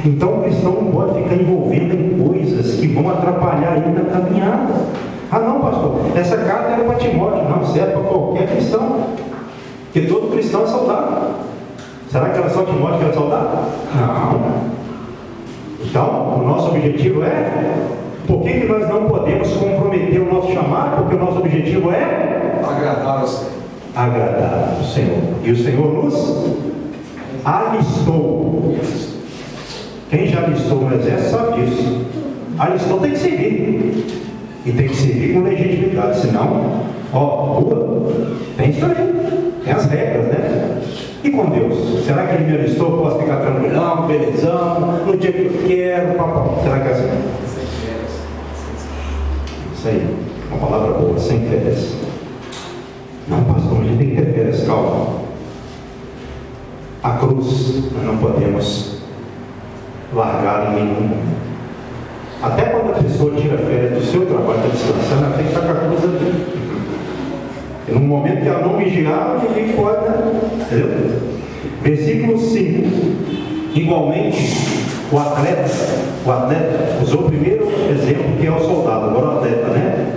Então o cristão não pode ficar envolvendo em coisas que vão atrapalhar ele na caminhada. Ah não, pastor, essa carta era para Timóteo. Não, serve para qualquer cristão, porque todo cristão é saudável. Será que era só Timóteo que era saudável? Não. Então, o nosso objetivo é... Por que nós não podemos comprometer o nosso chamado? Porque o nosso objetivo é... agradar ao Senhor. Agradar ao Senhor. E o Senhor nos alistou. Quem já alistou no exército sabe disso. Alistou tem que servir. E tem que servir com legitimidade. Senão, rua, tem isso aí. Tem as regras, né? E com Deus? Será que Ele me alistou? Eu posso ficar tranquilão, belezão, no dia que eu quero, papai. Será que é assim? Isso aí, uma palavra boa, sem férias. Não, pastor, a gente tem que ter férias, calma. A cruz, nós não podemos largar em nenhum. Até quando a pessoa tira férias do seu trabalho, está descansando, ela tem que estar com a cruz ali. E no momento que ela não vigiar, ninguém pode, né? Entendeu? Versículo 5. Igualmente, o atleta usou o primeiro exemplo, que é o soldado, agora o atleta, né?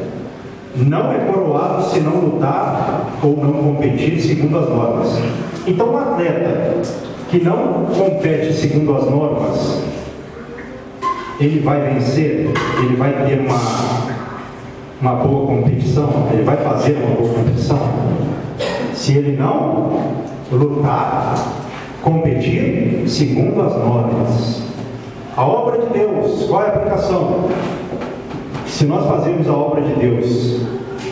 Não é coroado se não lutar ou não competir segundo as normas. Então, um atleta que não compete segundo as normas, ele vai vencer, ele vai ter uma boa competição, ele vai fazer uma boa competição. Se ele não lutar, competir segundo as normas. A obra de Deus, qual é a aplicação? Se nós fazermos a obra de Deus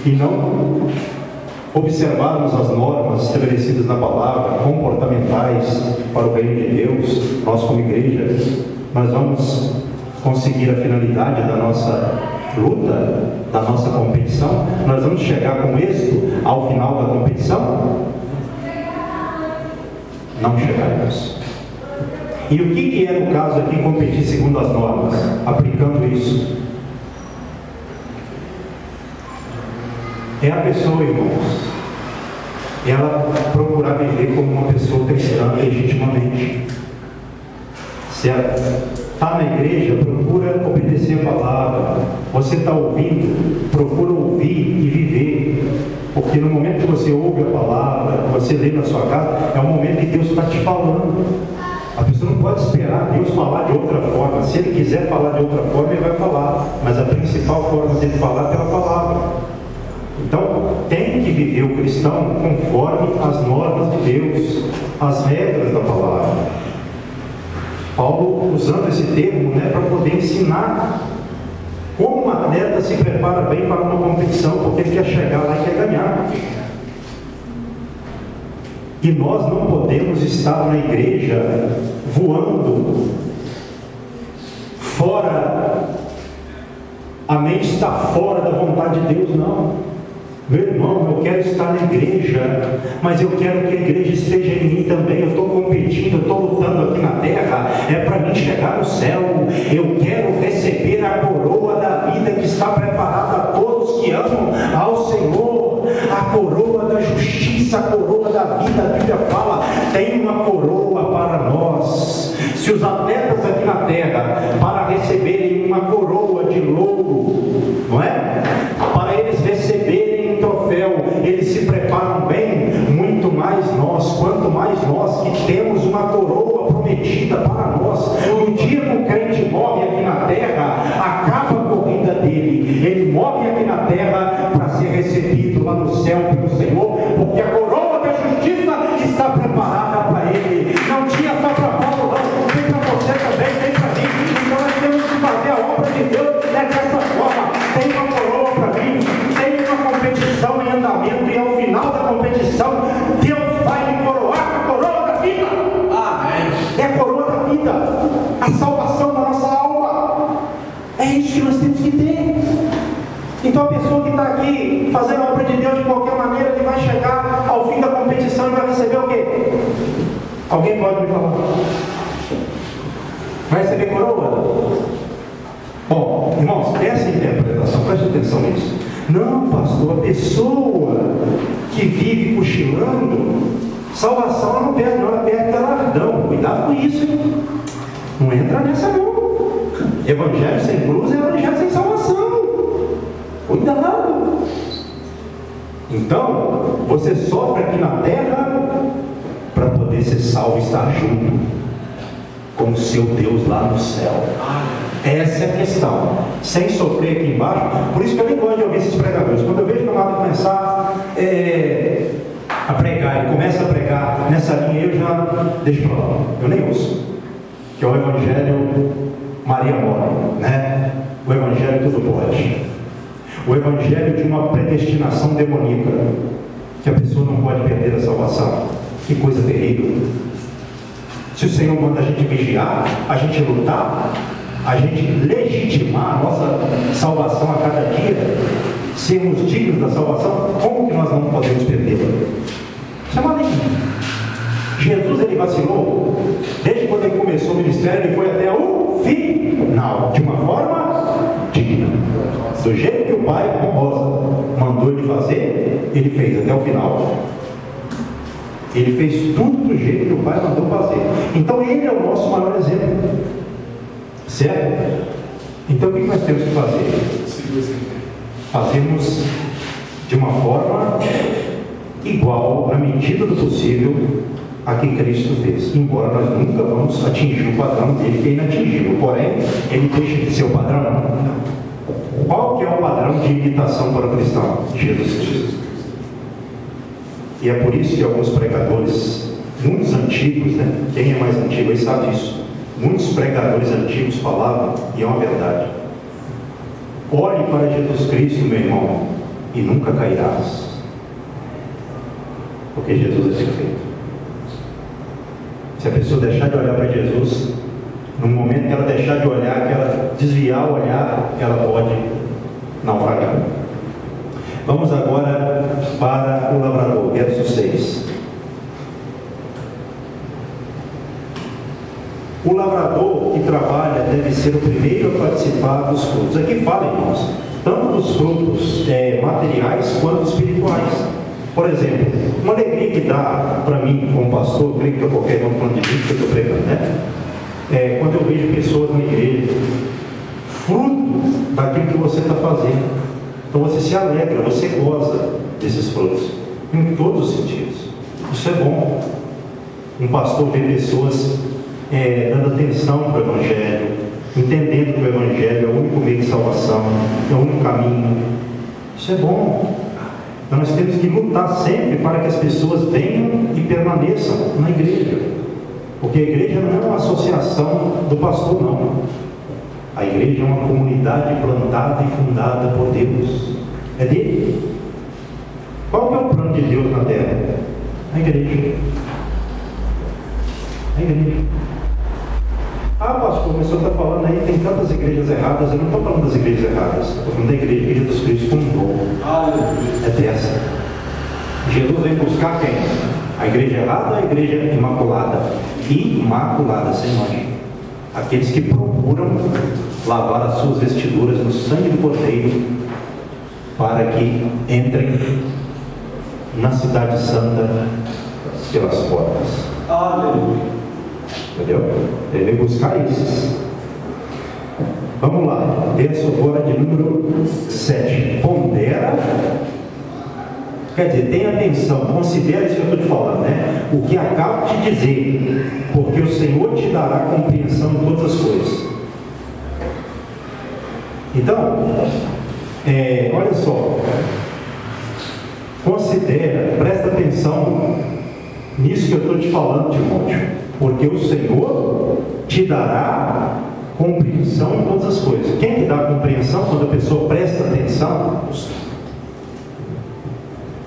e não observarmos as normas estabelecidas na palavra, comportamentais para o reino de Deus, nós como igreja, nós vamos conseguir a finalidade da nossa luta, da nossa competição. Nós vamos chegar com êxito ao final da competição? Não chegaremos. E o que é no caso aqui competir segundo as normas? Aplicando isso, é a pessoa, irmãos, ela procurar viver como uma pessoa cristã legitimamente. Se ela está na igreja, procura obedecer a palavra. Você está ouvindo, procura ouvir e viver. Porque no momento que você ouve a palavra, você lê na sua casa, é o momento que Deus está te falando. A pessoa não pode esperar Deus falar de outra forma. Se Ele quiser falar de outra forma, Ele vai falar. Mas a principal forma dele falar é pela palavra. Então, tem que viver o cristão conforme as normas de Deus, as regras da palavra. Paulo usando esse termo, né, para poder ensinar como um atleta se prepara bem para uma competição, porque ele quer chegar lá e quer ganhar. E nós não podemos estar na igreja voando fora, a mente está fora da vontade de Deus, não. Meu irmão, eu quero estar na igreja, mas eu quero que a igreja esteja em mim também. Eu estou competindo, eu estou lutando aqui na terra, é para mim chegar no céu. Eu quero receber a coroa da vida que está preparada a todos que amam ao Senhor, a coroa da justiça, a coroa da vida. A Bíblia fala, tem uma coroa para nós. Se os atletas aqui na terra, para receberem uma coroa de louro, não é? Para eles receberem troféu, eles se preparam bem, muito mais nós, quanto mais nós que temos uma coroa prometida para nós. No dia que o crente morre aqui na terra, acaba a corrida dele, ele morre aqui na terra para ser recebido lá no céu pelo Senhor, porque a coroa da justiça está preparada para ele. Não tinha só para Paulo, não, tem para você também, tem para mim. Então nós temos que fazer a obra de Deus dessa forma. Tem uma coroa para mim, tem uma competição em andamento, e ao final da competição Deus vai me coroar com a coroa da vida. Amém. É a coroa da vida, a salvação da nossa alma. É isso que nós temos que ter. Então a pessoa que está aqui fazendo a obra de Deus de qualquer maneira, ele vai chegar ao fim da competição e vai receber o quê? Alguém pode me falar? Vai receber coroa? Bom, irmãos, essa interpretação, preste atenção nisso. Não, pastor, a pessoa que vive cochilando, salvação ela não perde, não, ela perde galardão. Cuidado com isso, hein? Não entra nessa não. Evangelho sem cruz é evangelho sem salvação. Cuidado. Então, você sofre aqui na terra para poder ser salvo e estar junto com o seu Deus lá no céu. Essa é a questão. Sem sofrer aqui embaixo. Por isso que eu nem gosto de ouvir esses pregadores. Quando eu vejo que o amado começar a pregar, ele começa a pregar nessa linha, eu já deixo para lá. Eu nem ouço. Que é o Evangelho Maria Mora, né? O Evangelho tudo pode. O Evangelho de uma predestinação demoníaca, que a pessoa não pode perder a salvação. Que coisa terrível. Se o Senhor manda a gente vigiar, a gente lutar, a gente legitimar a nossa salvação a cada dia, sermos dignos da salvação, como que nós não podemos perdê-la? Isso é maligno. Jesus, ele vacilou desde quando ele começou o ministério, ele foi até o final, de uma forma digna, do jeito que o Pai honrosa mandou ele fazer, ele fez até o final. Ele fez tudo do jeito que o Pai mandou fazer. Então ele é o nosso maior exemplo, certo? Então o que nós temos que fazer? Fazermos de uma forma igual, na medida do possível, a que Cristo fez, embora nós nunca vamos atingir o padrão dele, que é inatingível. Porém, ele deixa de ser o padrão. Qual que é o padrão de imitação para o cristão? Jesus Cristo. E é por isso que alguns pregadores, muitos antigos, né? Quem é mais antigo aí sabe disso. Muitos pregadores antigos falavam, e é uma verdade: olhe para Jesus Cristo, meu irmão, e nunca cairás, porque Jesus é perfeito. Se a pessoa deixar de olhar para Jesus, no momento que ela deixar de olhar, que ela desviar o olhar, ela pode naufragar. Vamos agora para o lavrador, verso 6. O lavrador que trabalha deve ser o primeiro a participar dos frutos. Aqui fala, irmãos, tanto dos frutos materiais quanto espirituais. Por exemplo, uma alegria que dá para mim, como pastor, creio que para qualquer um falando de mim, que eu estou pregando, né? Quando eu vejo pessoas na igreja, fruto daquilo que você está fazendo. Então você se alegra, você goza desses frutos, em todos os sentidos. Isso é bom. Um pastor vê pessoas dando atenção para o Evangelho, entendendo que o Evangelho é o único meio de salvação, é o único caminho. Isso é bom. Então nós temos que lutar sempre para que as pessoas venham e permaneçam na igreja. Porque a igreja não é uma associação do pastor, não. A igreja é uma comunidade plantada e fundada por Deus. É dele. Qual que é o plano de Deus na terra? A igreja. A igreja. Ah, pastor, mas o senhor está falando aí, tem tantas igrejas erradas. Eu não estou falando das igrejas erradas. Estou falando da igreja que Jesus Cristo fundou. É dessa. Jesus veio buscar quem? A igreja errada ou a igreja imaculada? Imaculada, sem mancha. Aqueles que procuram lavar as suas vestiduras no sangue do Cordeiro, para que entrem na cidade santa pelas portas. Aleluia. Entendeu? Ele veio buscar esses. Vamos lá, verso agora de número 7. Pondera, quer dizer, tenha atenção, considera isso que eu estou te falando, né? O que acabo de dizer, porque o Senhor te dará compreensão em todas as coisas. Então, olha só, considera, presta atenção nisso que eu estou te falando, Timóteo, porque o Senhor te dará compreensão em todas as coisas. Quem te dá compreensão quando a pessoa presta atenção?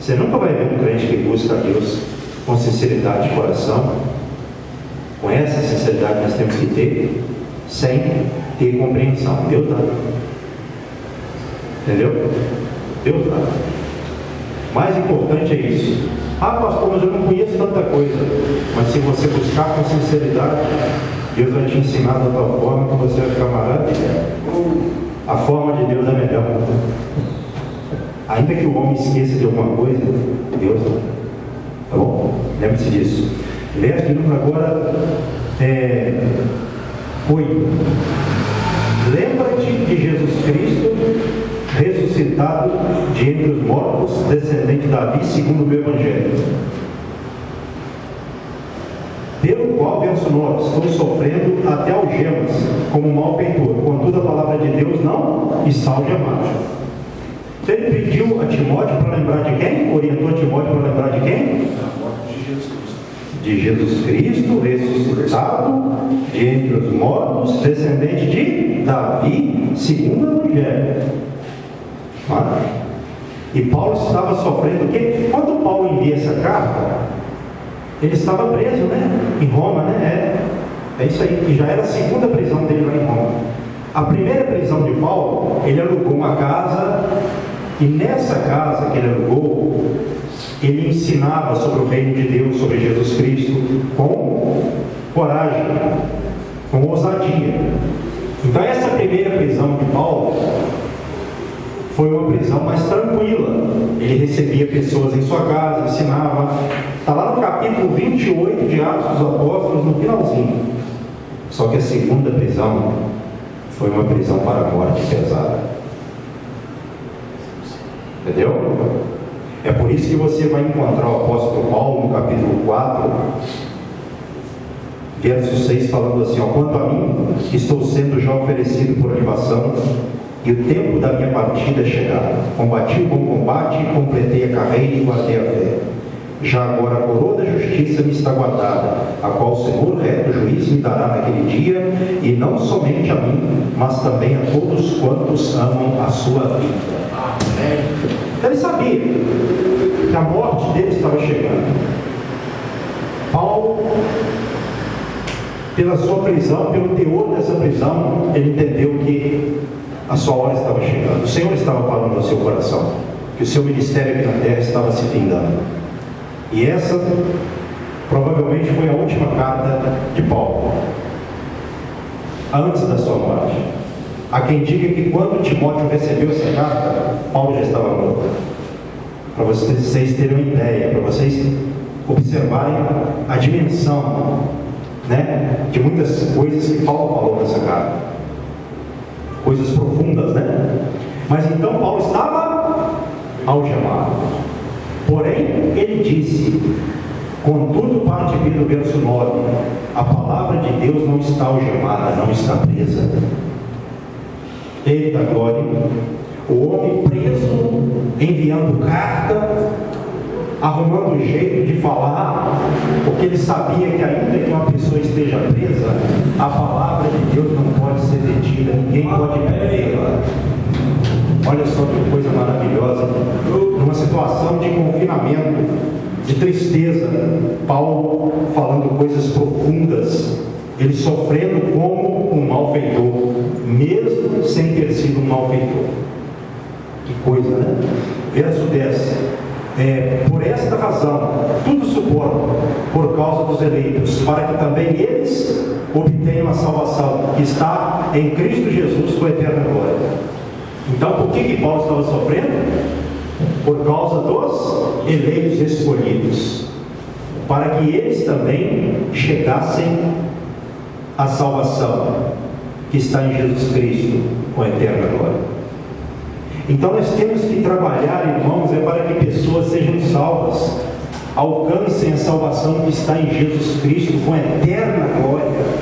Você nunca vai ver um crente que busca a Deus com sinceridade de coração, com essa sinceridade que nós temos que ter, sem ter compreensão. Deus dá. Entendeu? Deus dá. Mais importante é isso. Ah, pastor, mas eu não conheço tanta coisa. Mas se você buscar com sinceridade, Deus vai te ensinar de tal forma que você vai ficar maravilhado. A forma de Deus é melhor. Ainda que o homem esqueça de alguma coisa, Deus não. Tá bom? Lembre-se disso. Verso de número agora 8. Lembra-te de Jesus Cristo, ressuscitado de entre os mortos, descendente de Davi, segundo o Evangelho, pelo qual, verso 9, estou sofrendo até algemas, como malfeitor. Contudo, a palavra de Deus não está algemada. Então ele pediu a Timóteo para lembrar de quem? Orientou a Timóteo para lembrar de quem? De Jesus Cristo, ressuscitado de entre os mortos, descendente de Davi, segundo o Evangelho. E Paulo estava sofrendo o quê? Quando Paulo envia essa carta, ele estava preso, em Roma, É isso aí, que já era a segunda prisão dele lá em Roma. A primeira prisão de Paulo, ele alugou uma casa, e nessa casa que ele alugou, ele ensinava sobre o reino de Deus, sobre Jesus Cristo, com coragem, com ousadia. Então essa primeira prisão de Paulo foi uma prisão mais tranquila. Ele recebia pessoas em sua casa, ensinava. Está lá no capítulo 28 de Atos dos Apóstolos, no finalzinho. Só que a segunda prisão foi uma prisão para a morte pesada. Entendeu? É por isso que você vai encontrar o apóstolo Paulo no capítulo 4, verso 6, falando assim: quanto a mim, estou sendo já oferecido por libação, e o tempo da minha partida é chegado. Combati o bom combate, completei a carreira e guardei a fé. Já agora a coroa da justiça me está guardada, a qual o Senhor, reto juiz, me dará naquele dia, e não somente a mim, mas também a todos quantos amam a sua vida. Ele sabia que a morte dele estava chegando. Paulo, pela sua prisão, pelo teor dessa prisão, ele entendeu que a sua hora estava chegando. O Senhor estava falando ao seu coração que o seu ministério aqui na terra estava se findando. E essa provavelmente foi a última carta de Paulo antes da sua morte. Há quem diga que quando Timóteo recebeu essa carta, Paulo já estava morto. Para vocês terem uma ideia, para vocês observarem a dimensão, de muitas coisas que Paulo falou nessa carta. Coisas profundas, Mas então Paulo estava algemado. Porém, ele disse: contudo, parte B do verso 9, a palavra de Deus não está algemada, não está presa. Eita glória! O homem preso, enviando carta, arrumando jeito de falar, porque ele sabia que ainda que uma pessoa esteja presa, a palavra de Deus não pode ser detida, ninguém pode prendê-la. Olha só que coisa maravilhosa. Numa situação de confinamento, de tristeza, Paulo falando coisas profundas, ele sofrendo como um malfeitor, mesmo sem ter sido um malfeitor. Que coisa, Verso 10. Por esta razão, tudo suporto por causa dos eleitos, para que também eles obtenham a salvação que está em Cristo Jesus com eterna glória. Então, por que Paulo estava sofrendo? Por causa dos eleitos escolhidos, para que eles também chegassem à salvação que está em Jesus Cristo com eterna glória. Então nós temos que trabalhar, irmãos, para que pessoas sejam salvas, alcancem a salvação que está em Jesus Cristo com eterna glória.